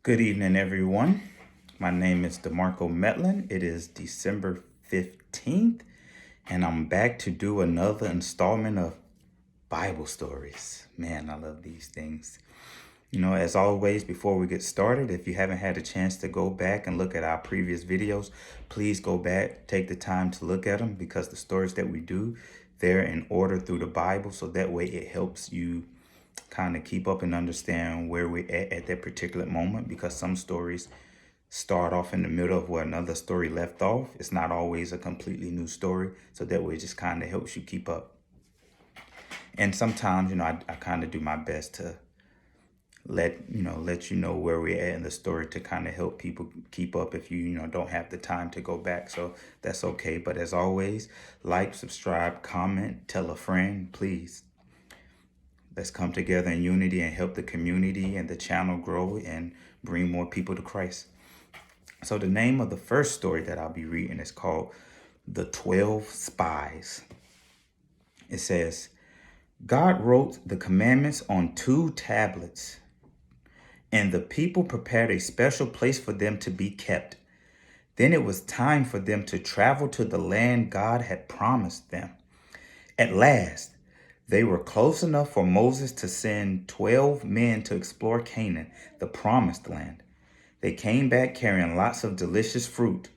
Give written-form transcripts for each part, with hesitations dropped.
Good evening, everyone. My name is DeMarco Metlin. It is December 15th, and I'm back to do another installment of Bible stories. Man, I love these things. As always, before we get started, if you haven't had a chance to go back and look at our previous videos, please go back, take the time to look at them because the stories that we do, they're in order through the Bible, so that way it helps you kind of keep up and understand where we're at that particular moment, because some stories start off in the middle of where another story left off. It's not always a completely new story, so that way it just kind of helps you keep up. And sometimes, I kind of do my best to let you know where we're at in the story to kind of help people keep up if you don't have the time to go back. So that's okay. But as always, like, subscribe, comment, tell a friend, please. Let's come together in unity and help the community and the channel grow and bring more people to Christ. So the name of the first story that I'll be reading is called The 12 Spies. It says, God wrote the commandments on 2 tablets, and the people prepared a special place for them to be kept. Then it was time for them to travel to the land God had promised them. At last, they were close enough for Moses to send 12 men to explore Canaan, the promised land. They came back carrying lots of delicious fruit.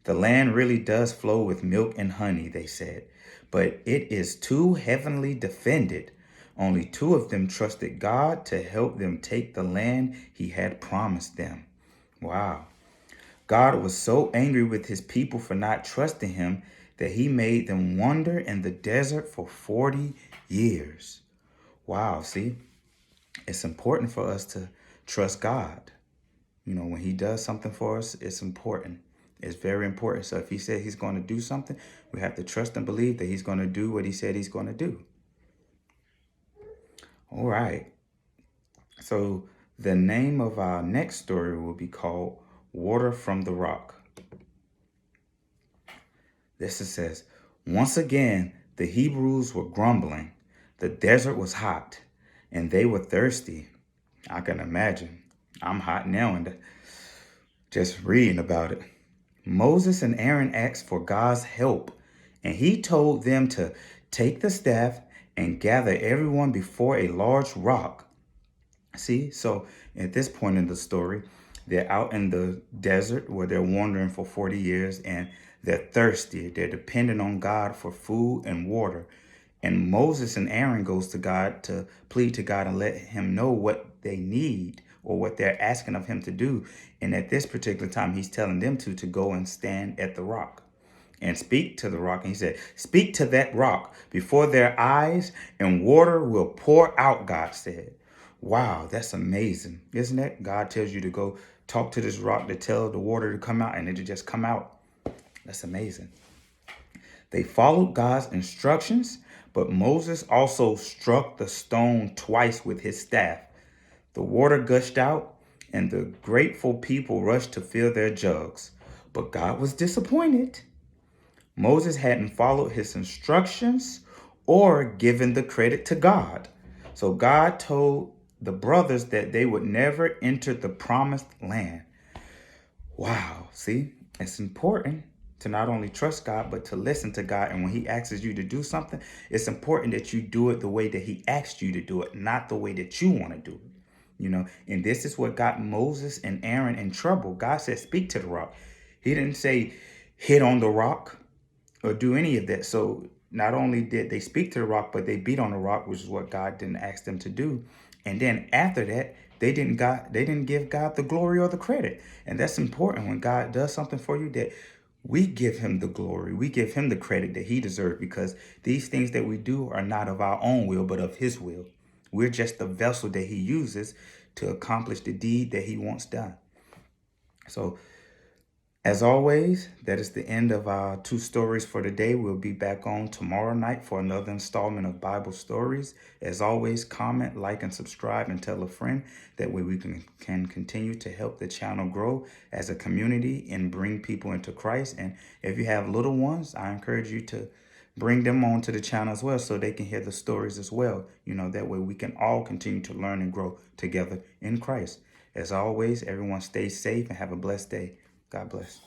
The land really does flow with milk and honey, they said, but it is too heavily defended. Only 2 of them trusted God to help them take the land he had promised them. Wow. God was so angry with his people for not trusting him that he made them wander in the desert for 40 years. Wow, see, it's important for us to trust God. When he does something for us, it's important. It's very important. So if he said he's going to do something, we have to trust and believe that he's going to do what he said he's going to do. All right. So the name of our next story will be called Water from the Rock. This it says, once again, the Hebrews were grumbling. The desert was hot and they were thirsty. I can imagine. I'm hot now and just reading about it. Moses and Aaron asked for God's help, and he told them to take the staff and gather everyone before a large rock. See, so at this point in the story, they're out in the desert where they're wandering for 40 years and they're thirsty. They're dependent on God for food and water. And Moses and Aaron goes to God to plead to God and let him know what they need or what they're asking of him to do. And at this particular time, he's telling them to go and stand at the rock and speak to the rock. And he said, speak to that rock before their eyes and water will pour out, God said. Wow, that's amazing, isn't it? God tells you to go talk to this rock to tell the water to come out, and it'll just come out. That's amazing. They followed God's instructions, but Moses also struck the stone twice with his staff. The water gushed out, and the grateful people rushed to fill their jugs. But God was disappointed. Moses hadn't followed his instructions or given the credit to God. So God told the brothers that they would never enter the promised land. Wow, see, it's important to not only trust God, but to listen to God. And when he asks you to do something, it's important that you do it the way that he asked you to do it, not the way that you want to do it. And this is what got Moses and Aaron in trouble. God said, speak to the rock. He didn't say hit on the rock or do any of that. So not only did they speak to the rock, but they beat on the rock, which is what God didn't ask them to do. And then after that, they didn't give God the glory or the credit. And that's important when God does something for you, that we give him the glory. We give him the credit that he deserves, because these things that we do are not of our own will, but of his will. We're just the vessel that he uses to accomplish the deed that he wants done. So as always, that is the end of our 2 stories for today. We'll be back on tomorrow night for another installment of Bible stories. As always, comment, like, and subscribe, and tell a friend. That way we can continue to help the channel grow as a community and bring people into Christ. And if you have little ones, I encourage you to bring them onto the channel as well, so they can hear the stories as well. That way we can all continue to learn and grow together in Christ. As always, everyone stay safe and have a blessed day. God bless.